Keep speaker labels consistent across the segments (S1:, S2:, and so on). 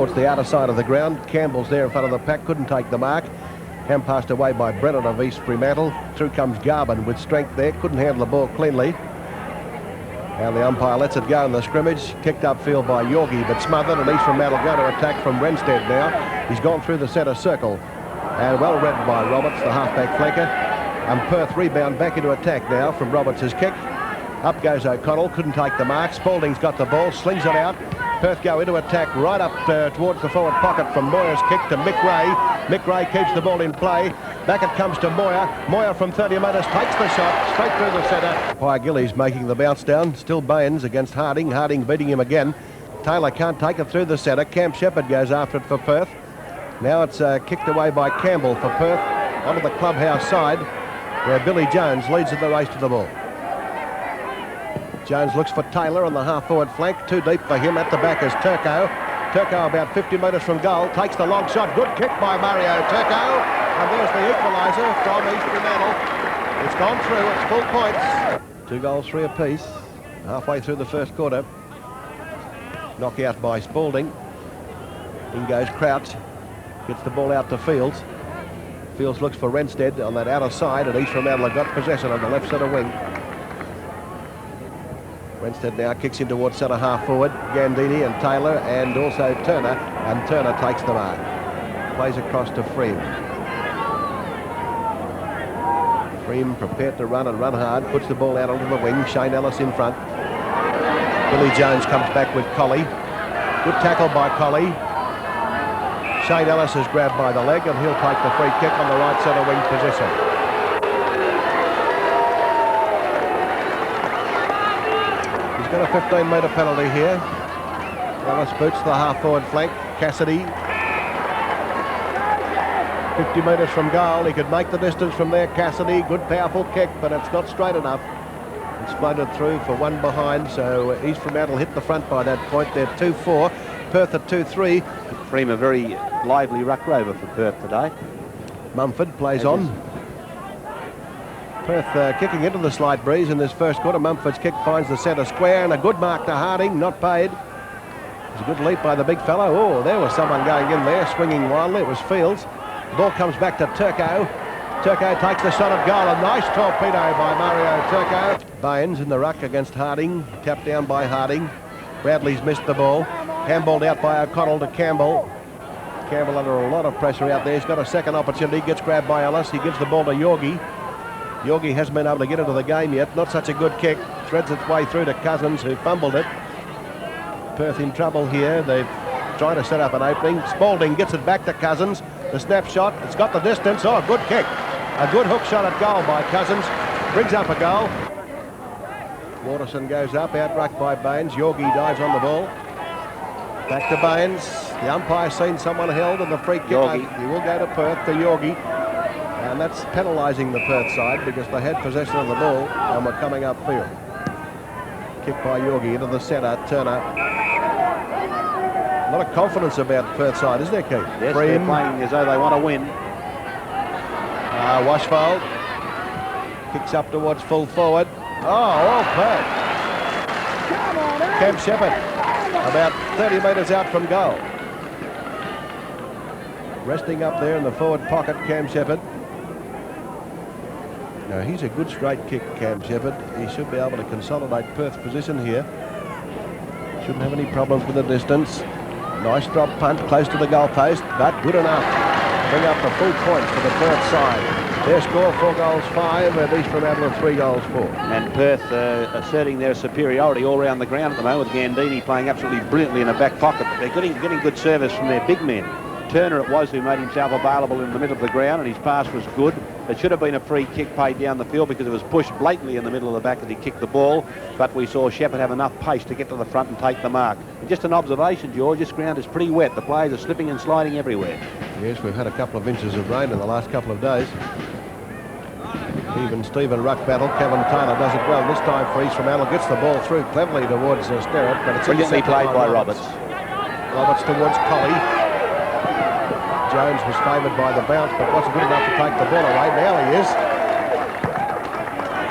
S1: towards the outer side of the ground. Campbell's there in front of the pack, couldn't take the mark. Hand passed away by Brennan of East Fremantle. Through comes Garvin with strength there, couldn't handle the ball cleanly. And the umpire lets it go in the scrimmage. Kicked upfield by Yorgie, but smothered, and East Fremantle go to attack from Renstead now. He's gone through the centre circle. And well read by Roberts, the halfback flanker. And Perth rebound back into attack now from Roberts' kick. Up goes O'Connell, couldn't take the mark. Spalding's got the ball, slings it out. Perth go into attack right up towards the forward pocket from Moyer's kick to Mick Ray. Mick Ray keeps the ball in play. Back it comes to Moyer. Moyer from 30 metres takes the shot straight through the centre. Pye Gillies making the bounce down. Still Baines against Harding. Harding beating him again. Taylor can't take it through the centre. Cam Shepherd goes after it for Perth. Now it's kicked away by Campbell for Perth onto the clubhouse side, where Billy Jones leads in the race to the ball. Jones looks for Taylor on the half-forward flank. Too deep for him. At the back is Turco. Turco about 50 metres from goal. Takes the long shot. Good kick by Mario Turco. And there's the equaliser from East Fremantle. It's gone through. It's full points. 2 goals, 3 apiece. Halfway through the first quarter. Knockout by Spalding. In goes Crouch. Gets the ball out to Fields. Fields looks for Renstead on that outer side, and East Fremantle have got possession on the left centre wing. Renstead now kicks in towards centre half forward. Gandini and Taylor and also Turner, and Turner takes the mark. Plays across to Freem. Freem prepared to run and run hard, puts the ball out onto the wing. Shane Ellis in front. Billy Jones comes back with Colley. Good tackle by Colley. Shane Ellis is grabbed by the leg, and he'll take the free kick on the right centre wing position. He's got a 15-metre penalty here. Ellis boots the half-forward flank. Cassidy, 50 metres from goal. He could make the distance from there. Cassidy, good powerful kick, but it's not straight enough. It's floated through for one behind, so East Fremantle hit the front by that point. They're 2-4. Perth at 2-3.
S2: Freem a very lively ruck rover for Perth today.
S1: Mumford plays on. Perth kicking into the slight breeze in this first quarter. Mumford's kick finds the centre square, and a good mark to Harding, not paid. It's a good leap by the big fellow. Oh, there was someone going in there, swinging wildly. It was Fields. The ball comes back to Turco. Turco takes the shot at goal. A nice torpedo by Mario Turco. Baines in the ruck against Harding. Tapped down by Harding. Bradley's missed the ball. Handballed out by O'Connell to Campbell. Campbell under a lot of pressure out there. He's got a second opportunity. Gets grabbed by Ellis. He gives the ball to Yorgie. Yorgie hasn't been able to get into the game yet. Not such a good kick. Threads its way through to Cousins, who fumbled it. Perth in trouble here. They've tried to set up an opening. Spalding gets it back to Cousins. The snapshot. It's got the distance. Oh, good kick. A good hook shot at goal by Cousins. Brings up a goal. Waterson goes up. Out-rucked by Baines. Yorgie dives on the ball. Back to Baines. The umpire's seen someone held, and the free kick. He will go to Perth, to Yorgie. And that's penalising the Perth side because they had possession of the ball and were coming upfield. Kick by Yorgie into the centre. Turner. A lot of confidence about Perth side, isn't there, Keith?
S2: Yes, they're playing as though they want to win.
S1: Washfold kicks up towards full forward. Oh, all Perth. Cam Shepherd about 30 metres out from goal. Resting up there in the forward pocket, Cam Shepherd. Now, he's a good straight kick, Cam Shepherd. He should be able to consolidate Perth's position here. Shouldn't have any problems with the distance. Nice drop punt, close to the goal post, but good enough to bring up the full points for the Perth side. Their score, 4 goals 5, and East Fremantle 3 goals 4.
S2: And Perth asserting their superiority all around the ground at the moment, with Gandini playing absolutely brilliantly in the back pocket. But they're getting good service from their big men. Turner it was who made himself available in the middle of the ground, and his pass was good. It should have been a free kick paid down the field because it was pushed blatantly in the middle of the back as he kicked the ball, but we saw Shepherd have enough pace to get to the front and take the mark. And just an observation, George, this ground is pretty wet. The players are slipping and sliding everywhere.
S1: Yes, we've had a couple of inches of rain in the last couple of days. Even Stephen Ruck battle. Kevin Taylor does it well this time for East Fremantle. Gets the ball through cleverly towards Sterrett, but it's
S2: brilliantly played by Roberts.
S1: Roberts towards Colley. Jones was favoured by the bounce, but wasn't good enough to take the ball away. Now he is.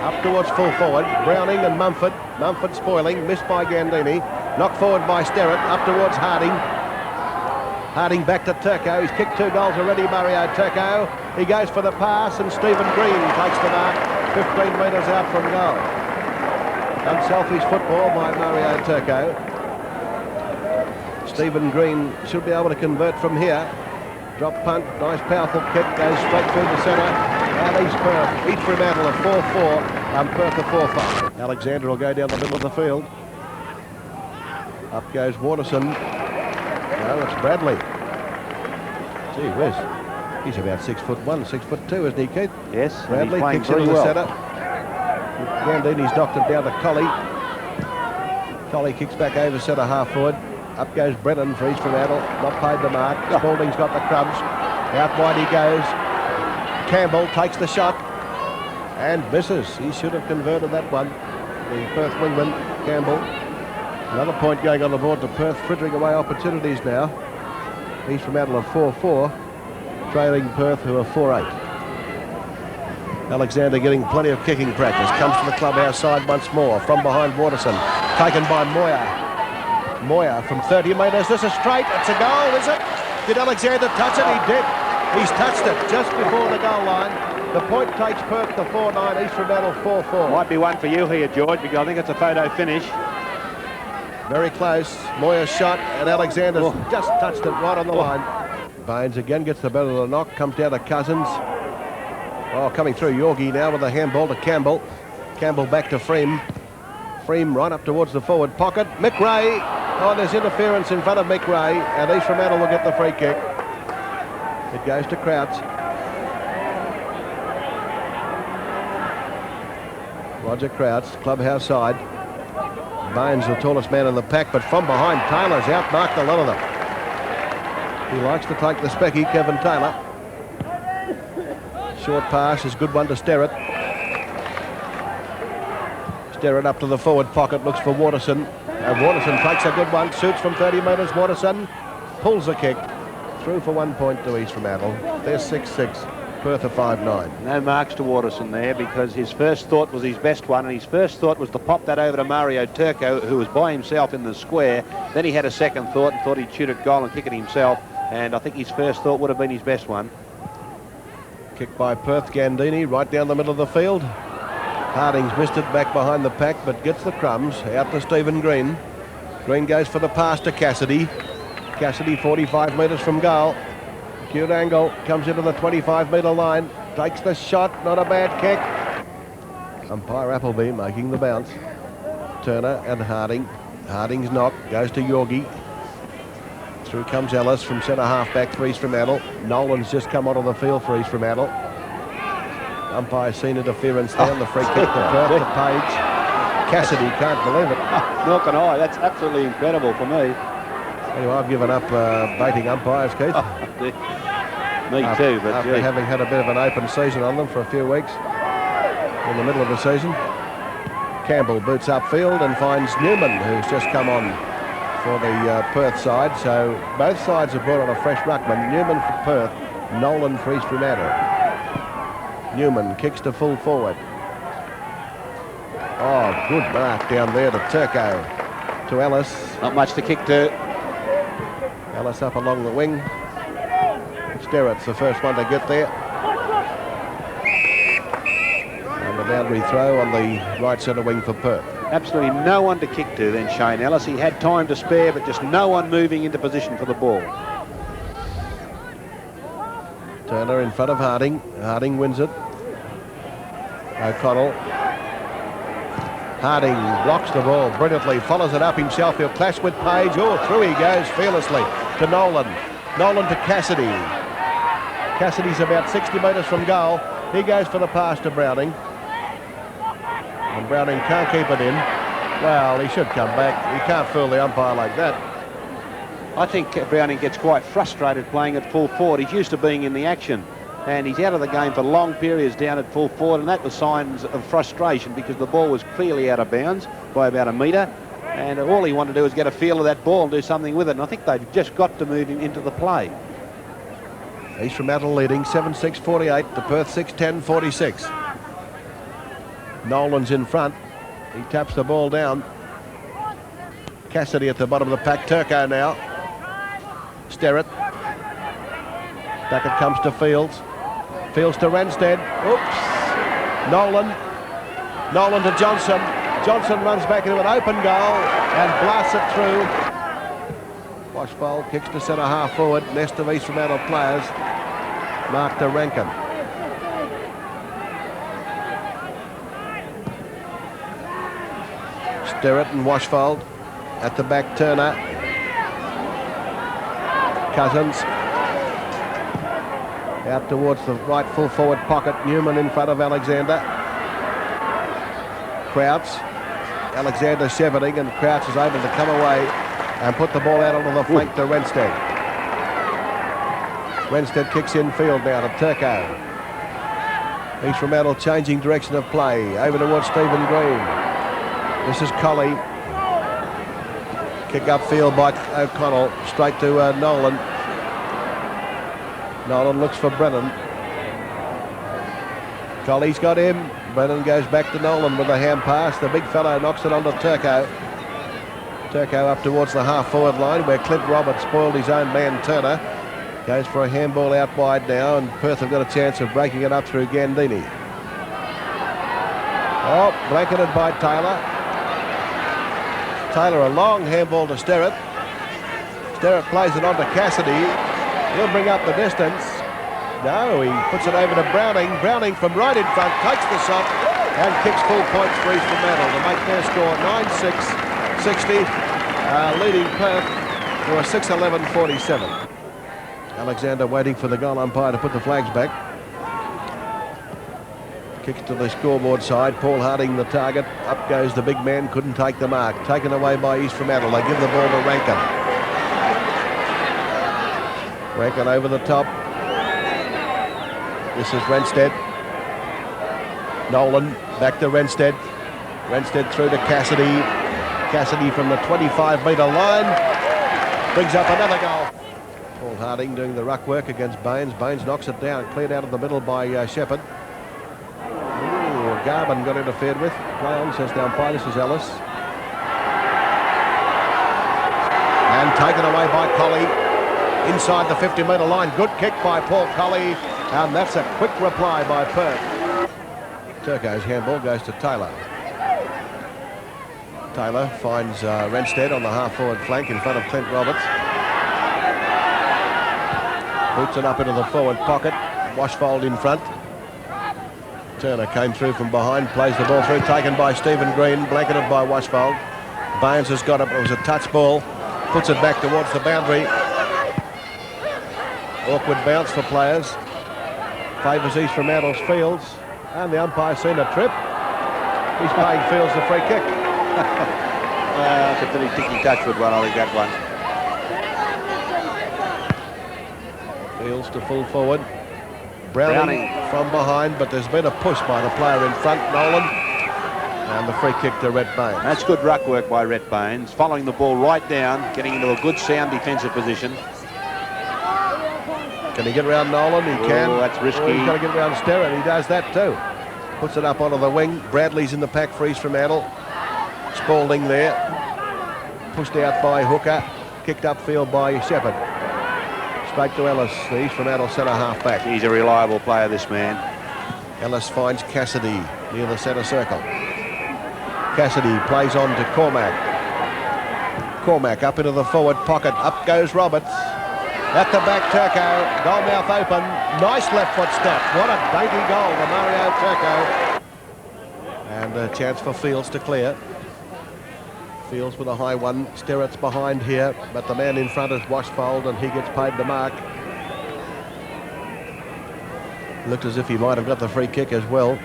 S1: Up towards full forward. Browning and Mumford. Mumford spoiling. Missed by Gandini. Knocked forward by Sterrett. Up towards Harding. Harding back to Turco. He's kicked 2 goals already, Mario Turco. He goes for the pass, and Stephen Green takes the mark 15 metres out from goal. Unselfish football by Mario Turco. Stephen Green should be able to convert from here. Drop punt, nice powerful kick, goes straight through the centre. And East Perth, East Fremantle a 4-4, and Perth a 4-5. Alexander will go down the middle of the field. Up goes Waterson. No, it's Bradley. Gee whiz. He's about 6'1", 6'2", isn't he, Keith?
S2: Yes,
S1: Bradley kicks into the centre. Gandini's knocked it down to Colley. Colley kicks back over centre half forward. Up goes Brennan for East Fremantle. Not paid the mark. Spalding's got the crumbs. Out wide he goes. Campbell takes the shot and misses. He should have converted that one. The Perth wingman, Campbell. Another point going on the board to Perth, frittering away opportunities now. East Fremantle are 4-4, trailing Perth, who are 4-8. Alexander getting plenty of kicking practice. Comes to the clubhouse side once more. From behind Waterson. Taken by Moyer. Moyer from 30 metres. This is straight. It's a goal, is it? Did Alexander touch it? He did. He's touched it just before the goal line. The point takes Perth to 4-9. East Fremantle 4-4.
S2: Might be one for you here, George, because I think it's a photo finish.
S1: Very close. Moyer's shot, and Alexander's just touched it right on the line. Baines again gets the better of the knock. Comes down to Cousins. Oh, coming through Yorgie now with a handball to Campbell. Campbell back to Freem. Freem right up towards the forward pocket. Mick Ray. Oh, there's interference in front of Mick Ray, and East Fremantle will get the free kick. It goes to Crouch. Roger Crouch, clubhouse side. Baines, the tallest man in the pack, but from behind, Taylor's outmarked a lot of them. He likes to take the specky, Kevin Taylor. Short pass is a good one to Sterrett. Sterrett up to the forward pocket, looks for Waterson. And Waterson takes a good one, shoots from 30 metres. Waterson pulls the kick. Through for 1 point to East Fremantle. They're 6-6. Perth are 5-9.
S2: No marks to Waterson there, because his first thought was his best one, and his first thought was to pop that over to Mario Turco, who was by himself in the square. Then he had a second thought and thought he'd shoot at goal and kick it himself, and I think his first thought would have been his best one.
S1: Kick by Perth, Gandini right down the middle of the field. Harding's missed it back behind the pack, but gets the crumbs. Out to Stephen Green. Green goes for the pass to Cassidy. Cassidy 45 metres from goal. Acute angle, comes into the 25-metre line, takes the shot, not a bad kick. Umpire Appleby making the bounce. Turner and Harding. Harding's knock, goes to Yorgie. Through comes Ellis from centre half back for East Fremantle. Nolan's just come onto the field for East Fremantle. Umpire's seen interference there, the free kick to Perth to Page. Cassidy can't believe it.
S2: Nor can I, that's absolutely incredible for me.
S1: Anyway, I've given up baiting umpires, Keith.
S2: Me too, but
S1: after having had a bit of an open season on them for a few weeks in the middle of the season. Campbell boots upfield and finds Newman, who's just come on for the Perth side. So both sides have brought on a fresh ruckman. Newman for Perth, Nolan for East Fremantle. Newman kicks to full forward. Oh, good mark down there to Turco. To Ellis.
S2: Not much to kick to.
S1: Ellis up along the wing. Sterrett's the first one to get there. And the boundary throw on the right centre wing for Perth.
S2: Absolutely no one to kick to then, Shane Ellis. He had time to spare, but just no one moving into position for the ball.
S1: Turner in front of Harding. Harding wins it. O'Connell. Harding blocks the ball brilliantly, follows it up himself. He'll clash with Page. Oh, through he goes fearlessly to Nolan. Nolan to Cassidy. Cassidy's about 60 metres from goal. He goes for the pass to Browning. And Browning can't keep it in. Well, he should come back. He can't fool the umpire like that.
S2: I think Browning gets quite frustrated playing at full forward. He's used to being in the action, and he's out of the game for long periods down at full forward, and that was signs of frustration because the ball was clearly out of bounds by about a metre, and all he wanted to do was get a feel of that ball and do something with it, and I think they've just got to move him into the play.
S1: East Fremantle leading 7-6-48 to Perth 6-10-46. Nolan's in front. He taps the ball down. Cassidy at the bottom of the pack. Turco now. Sterrett. Back it comes to Fields. Fields to Renstead. Oops. Nolan to Johnson. Johnson runs back into an open goal and blasts it through. Washfold kicks to centre half forward. Nest of East Fremantle players. Mark to Rankin. Sterrett and Washfold. At the back, Turner. Cousins. Out towards the right full forward pocket. Newman in front of Alexander. Crouch. Alexander shepherding, and Crouch is able to come away and put the ball out onto the flank to Renstead. Renstead kicks in field now to Turco. East Fremantle changing direction of play. Over towards Stephen Green. This is Colley. Kick upfield by O'Connell. Straight to Nolan. Nolan looks for Brennan. Colley's got him. Brennan goes back to Nolan with a hand pass. The big fellow knocks it onto Turco. Turco up towards the half-forward line where Clint Roberts spoiled his own man Turner. Goes for a handball out wide now, and Perth have got a chance of breaking it up through Gandini. Oh, blanketed by Taylor. Taylor a long handball to Sterrett. Sterrett plays it on to Cassidy. He'll bring up the distance. No, he puts it over to Browning. Browning from right in front takes the shot and kicks full points for East Fremantle to make their score 9-6-60, leading Perth to a 6-11-47. Alexander waiting for the goal umpire to put the flags back. Kicks to the scoreboard side. Paul Harding the target. Up goes the big man. Couldn't take the mark. Taken away by East Fremantle. They give the ball to Rankin. Rankin over the top. This is Renstead. Nolan back to Renstead. Renstead through to Cassidy. Cassidy from the 25-metre line brings up another goal. Paul Harding doing the ruck work against Baines. Baines knocks it down. Cleared out of the middle by Shepherd. Garvin got interfered with. Play on, says the umpire. This is Ellis. And taken away by Colley. Inside the 50-metre line. Good kick by Paul Colley. And that's a quick reply by Perth. Turco's handball goes to Taylor. Taylor finds Renstead on the half-forward flank in front of Clint Roberts. Boots it up into the forward pocket. Washfold in front. Turner came through from behind, plays the ball through, taken by Stephen Green, blanketed by Washfold. Baines has got it. It was a touch ball. Puts it back towards the boundary. Awkward bounce for players. Favours East Fremantle's Fields. And the umpire's seen a trip. He's paying Fields the free kick.
S2: It's a pretty ticky touchwood one, I think, that one.
S1: Fields to full forward. Browning from behind, but there's been a push by the player in front, Nolan. And the free kick to Rhett Baines.
S2: That's good ruck work by Rhett Baines, following the ball right down, getting into a good sound defensive position.
S1: Can he get around Nolan? He can.
S2: That's risky.
S1: He's got to get around Sterrett. He does that too. Puts it up onto the wing. Bradley's in the pack for East Fremantle. Spalding there. Pushed out by Hooker. Kicked upfield by Shepherd. Straight to Ellis, the East Fremantle centre half back.
S2: He's a reliable player, this man.
S1: Ellis finds Cassidy near the centre circle. Cassidy plays on to Cormac. Cormac up into the forward pocket. Up goes Roberts. At the back, Turco. Goal mouth open. Nice left foot step. What a dainty goal for Mario Turco. And a chance for Fields to clear. Fields with a high one. Sterrett's behind here, but the man in front is Washfold, and he gets paid the mark. Looked as if he might have got the free kick as well.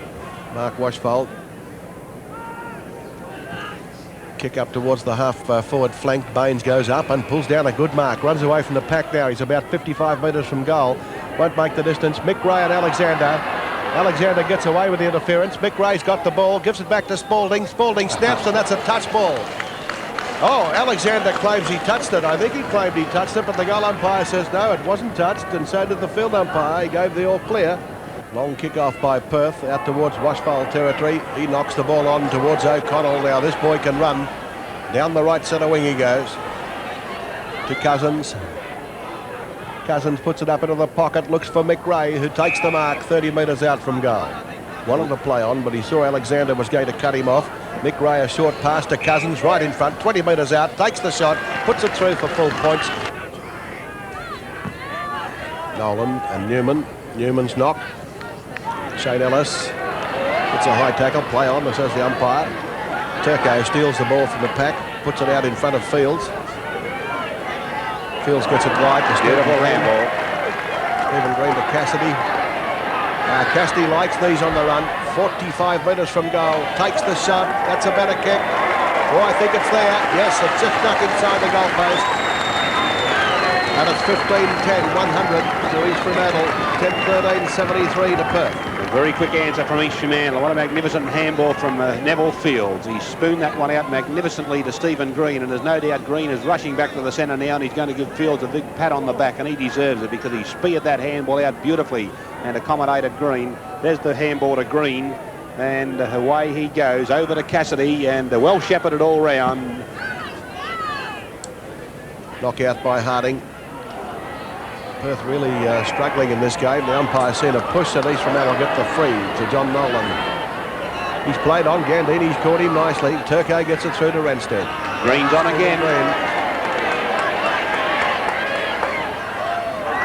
S1: Mark Washfold. Kick up towards the half-forward flank. Baines goes up and pulls down a good mark. Runs away from the pack now. He's about 55 metres from goal. Won't make the distance. Mick Ray and Alexander. Alexander gets away with the interference. Mick Ray's got the ball. Gives it back to Spalding. Spalding snaps, and that's a touch ball. Oh, Alexander claims he touched it. I think he claimed he touched it, but the goal umpire says no, it wasn't touched, and so did the field umpire. He gave the all clear. Long kick-off by Perth out towards Washfold territory. He knocks the ball on towards O'Connell. Now this boy can run. Down the right centre wing he goes. To Cousins. Cousins puts it up into the pocket, looks for Mick Ray, who takes the mark 30 metres out from goal. Wanted to play on, but he saw Alexander was going to cut him off. Mick Ray, a short pass to Cousins, right in front, 20 metres out, takes the shot, puts it through for full points. Nolan and Newman. Newman's knock. Shane Ellis gets a high tackle, play on, says the umpire. Turco steals the ball from the pack, puts it out in front of Fields. Fields gets it wide to
S2: Beautiful handball.
S1: Stephen Green to Cassidy. Cassidy likes these on the run. 45 metres from goal. Takes the shot. That's a better kick. Oh, I think it's there. Yes, it's just stuck inside the goal post. And it's 15-10, 100 to East Fremantle. 10-13, 73 to Perth.
S2: A very quick answer from East Fremantle. What a magnificent handball from Neville Fields. He spooned that one out magnificently to Stephen Green, and there's no doubt Green is rushing back to the centre now, and he's going to give Fields a big pat on the back, and he deserves it because he speared that handball out beautifully and accommodated Green. There's the handball to Green, and away he goes over to Cassidy, and well shepherded all round.
S1: Knockout by Harding. Perth really struggling in this game. The umpire seen a push, and East Fremantle get the free to John Nolan. He's played on. Gandini's caught him nicely. Turco gets it through to Renstead.
S2: Green's on again.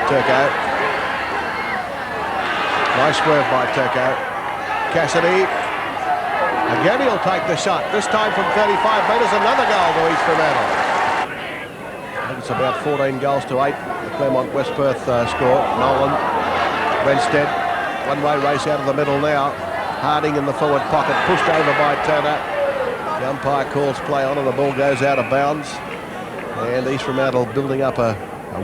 S1: Turco. Nice swerve by Turco. Cassidy. Again he'll take the shot. This time from 35 metres. Another goal to East Fremantle. I think it's about 14 goals to 8. The Claremont West Perth score. Nolan, Renstead, one-way race out of the middle now. Harding in the forward pocket, pushed over by Turner. The umpire calls play on, and the ball goes out of bounds. And East Fremantle building up a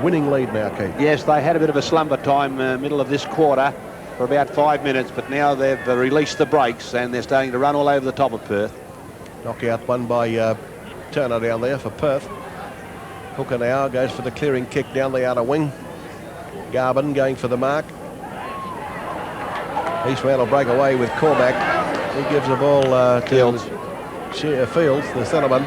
S1: winning lead now, Keith.
S2: Yes, they had a bit of a slumber time middle of this quarter for about 5 minutes, but now they've released the brakes and they're starting to run all over the top of Perth.
S1: Knockout won by Turner down there for Perth. Hooker now goes for the clearing kick down the outer wing. Garvin going for the mark. East Fremantle break away with Cormack. He gives the ball to Fields, the centreman.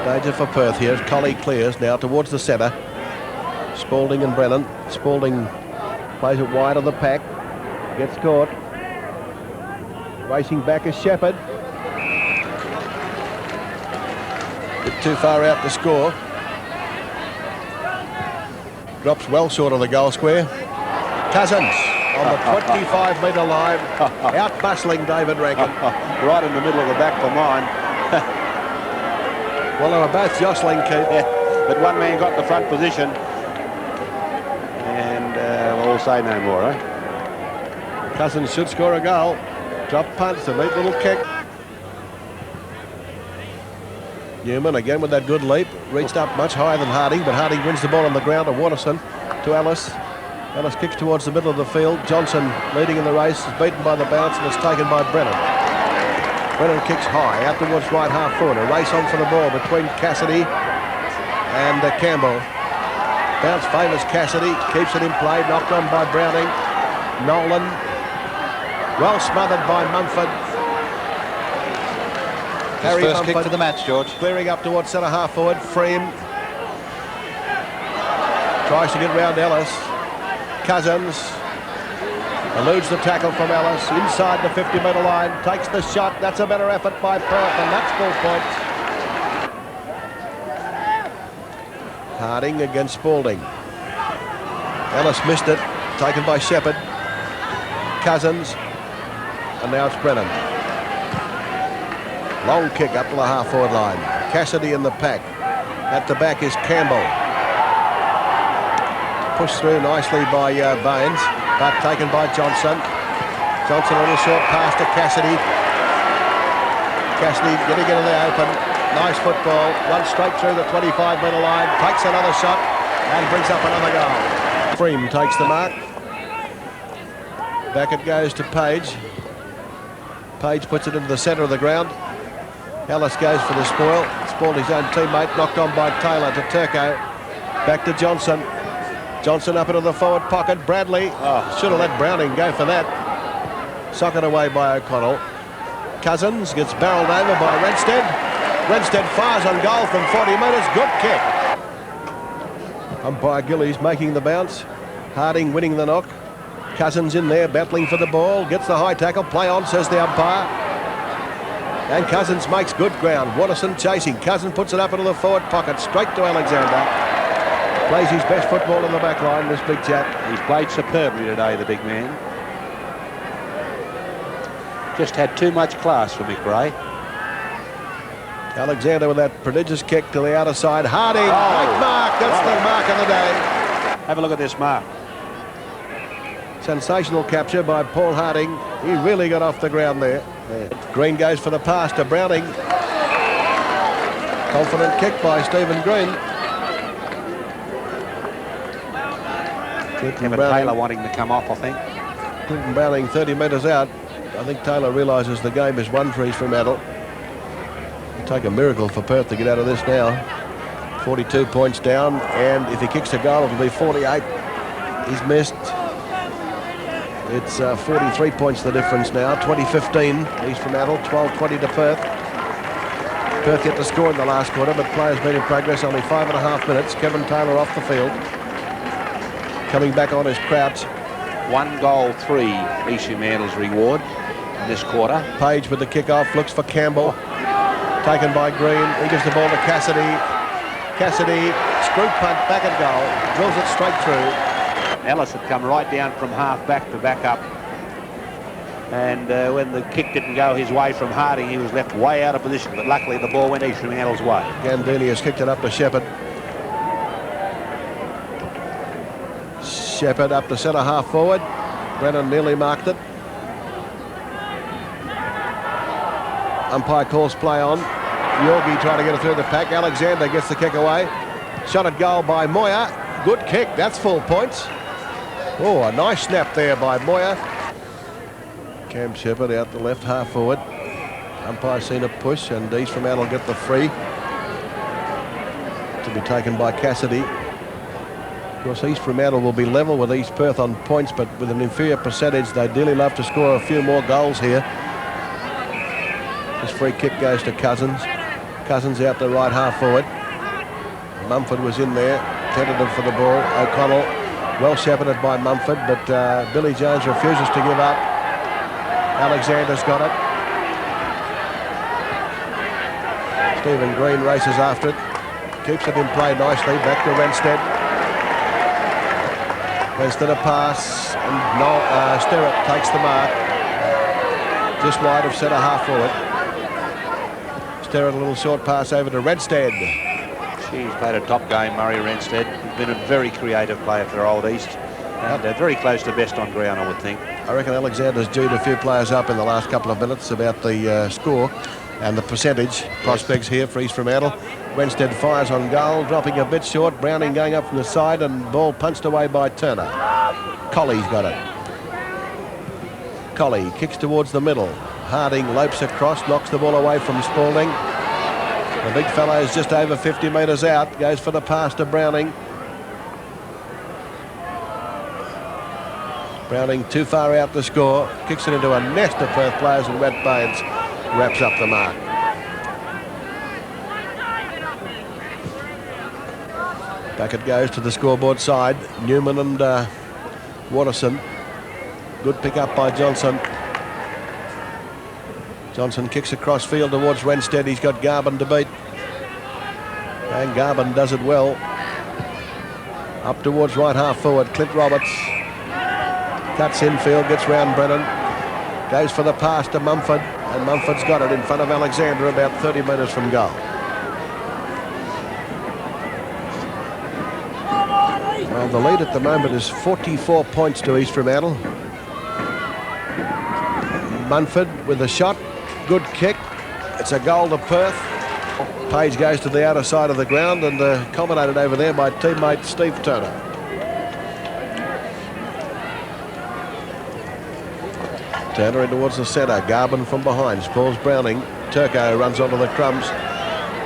S1: Danger for Perth here. Collie clears now towards the centre. Spalding and Brennan. Spalding plays it wide of the pack. Gets caught. Racing back is Shepherd. Bit too far out to score. Drops well short of the goal square. Cousins on the 25-metre line. Out bustling David Rankin.
S2: Right in the middle of the back for mine.
S1: Well, they were both jostling, Keith.
S2: Yeah, but one man got the front position. And we'll say no more, eh?
S1: Cousins should score a goal. Drop punch, a neat little kick. Newman again with that good leap. Reached up much higher than Harding, but Harding wins the ball on the ground to Watterson. To Ellis. Ellis kicks towards the middle of the field. Johnson leading in the race, is beaten by the bounce and is taken by Brennan. Brennan kicks high out towards right half forward. A race on for the ball between Cassidy and Campbell. Bounce favours Cassidy, keeps it in play, knocked on by Browning. Nolan, well smothered by Mumford.
S3: His first kick for the match, George.
S1: Clearing up towards centre half forward. Freem tries to get round Ellis. Cousins eludes the tackle from Ellis inside the 50-metre line. Takes the shot. That's a better effort by Perth, and that's full points. Harding against Spalding. Ellis missed it. Taken by Shepherd. Cousins, and now it's Brennan. Long kick up to the half-forward line. Cassidy in the pack. At the back is Campbell. Pushed through nicely by Baines, but taken by Johnson. Johnson on a short pass to Cassidy. Cassidy getting into the open. Nice football. Runs straight through the 25-metre line. Takes another shot and brings up another goal. Freem takes the mark. Back it goes to Page. Page puts it into the centre of the ground. Ellis goes for the spoil. Spoiled his own teammate. Knocked on by Taylor to Turco. Back to Johnson. Johnson up into the forward pocket. Bradley. Should have let Browning go for that. Socked away by O'Connell. Cousins gets barreled over by Renstead. Renstead fires on goal from 40 metres. Good kick. Umpire Gillies making the bounce. Harding winning the knock. Cousins in there, battling for the ball. Gets the high tackle. Play on, says the umpire. And Cousins makes good ground. Watterson chasing. Cousins puts it up into the forward pocket. Straight to Alexander. Plays his best football in the back line, this big chap.
S2: He's played superbly today, the big man. Just had too much class for Mick Ray.
S1: Alexander with that prodigious kick to the outer side. Harding, great mark. That's the mark of the day.
S2: Have a look at this mark.
S1: Sensational capture by Paul Harding. He really got off the ground there. Green goes for the pass to Browning. Confident kick by Stephen Green.
S2: Kevin Taylor wanting to come off, I think.
S1: Clinton Browning 30 metres out. I think Taylor realises the game is won for East Fremantle. It'll take a miracle for Perth to get out of this now. 42 points down, and if he kicks a goal, it'll be 48. He's missed. It's 43 points the difference now. 20-15 East Fremantle, 12-20 to Perth. Perth yet to score in the last quarter, but players been in progress. Only 5.5 minutes. Kevin Taylor off the field. Coming back on is Crouch.
S2: 1 goal, 3 East Fremantle's reward in this quarter.
S1: Page with the kick-off, looks for Campbell. Taken by Green. He gives the ball to Cassidy. Cassidy, screw punt, back and goal. Drills it straight through.
S2: Ellis had come right down from half back to back up. And when the kick didn't go his way from Harding, he was left way out of position. But luckily the ball went East Fremantle's way.
S1: Gandini has kicked it up to Shepherd. Shepherd up to centre half forward. Brennan nearly marked it. Umpire calls play on. Yorgi trying to get it through the pack. Alexander gets the kick away. Shot at goal by Moyer. Good kick. That's full points. Oh, a nice snap there by Moyer. Cam Shepherd out the left half forward. Umpire seen a push, and East Fremantle get the free. To be taken by Cassidy. Of course, East Fremantle will be level with East Perth on points, but with an inferior percentage, they'd dearly love to score a few more goals here. This free kick goes to Cousins. Cousins out the right half forward. Mumford was in there, tentative for the ball. O'Connell, well shepherded by Mumford, but Billy Jones refuses to give up. Alexander's got it. Stephen Green races after it. Keeps it in play nicely. Back to Renstead. Renstead a pass, and Sterrett takes the mark. Just wide of centre half forward. Sterrett a little short pass over to Renstead.
S2: She's played a top game, Murray Renstead. He's been a very creative player for Old East. And very close to best on ground, I would think.
S1: I reckon Alexander's due a few players up in the last couple of minutes about the score and the percentage prospects here for East Fremantle. Renstead fires on goal, dropping a bit short. Browning going up from the side, and ball punched away by Turner. Colley's got it. Colley kicks towards the middle. Harding lopes across, knocks the ball away from Spalding. The big fellow is just over 50 metres out. Goes for the pass to Browning. Browning too far out to score. Kicks it into a nest of Perth players, and Red Baines wraps up the mark. Back it goes to the scoreboard side. Newman and Watterson. Good pick up by Johnson. Johnson kicks across field towards Renstead. He's got Garvin to beat. And Garvin does it well. Up towards right half forward. Clint Roberts. Cuts infield, gets round Brennan. Goes for the pass to Mumford. And Mumford's got it in front of Alexander about 30 metres from goal. Well, the lead at the moment is 44 points to East Fremantle. Munford with a shot. Good kick. It's a goal to Perth. Page goes to the outer side of the ground and accommodated over there by teammate Steve Turner. Turner in towards the centre. Garvin from behind. Spalls Browning. Turco runs onto the crumbs.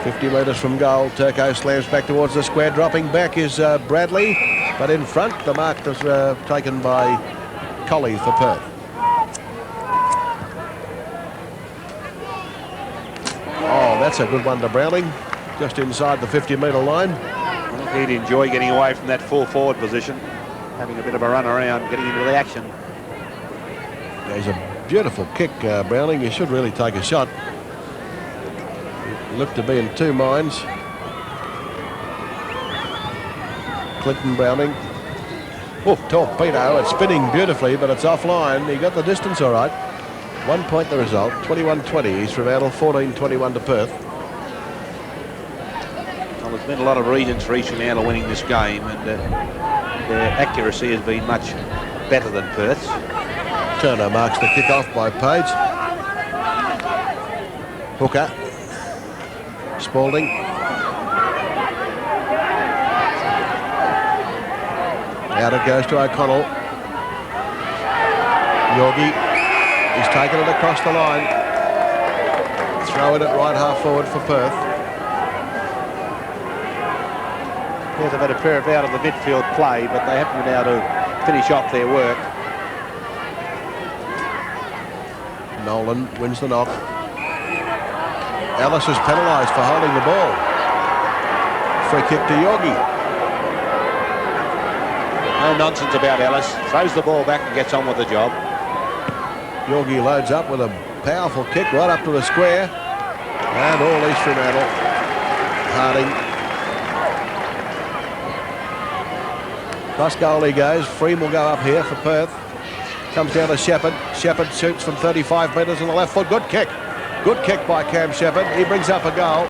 S1: 50 metres from goal. Turco slams back towards the square. Dropping back is Bradley. But in front, the mark was taken by Colley for Perth. Oh, that's a good one to Browning. Just inside the 50-metre line.
S2: He'd enjoy getting away from that full forward position, having a bit of a run around, getting into the action.
S1: Yeah, he's a beautiful kick, Browning. He should really take a shot. He looked to be in two minds. Clinton Browning. Oh, torpedo. It's spinning beautifully, but it's offline. He got the distance all right. 1 point the result. 21-20. He's Fremantle. 14-21 to Perth.
S2: Well, there's been a lot of reasons for East Fremantle winning this game, and their accuracy has been much better than Perth's.
S1: Turner marks the kick off by Page. Hooker. Spalding. Out it goes to O'Connell. Yorgie. He's taken it across the line. Throw it at right half forward for Perth.
S2: Yeah, they've had a pair of out of the midfield play, but they haven't been able to finish off their work.
S1: Nolan wins the knock. Ellis is penalised for holding the ball. Free kick to Yorgie.
S2: No nonsense about Ellis. Throws the ball back and gets on with the job.
S1: Yorgie loads up with a powerful kick right up to the square. And all East Fremantle. Harding. Cross goal he goes. Freem will go up here for Perth. Comes down to Shepherd. Shepherd shoots from 35 metres on the left foot. Good kick. Good kick by Cam Shepherd. He brings up a goal.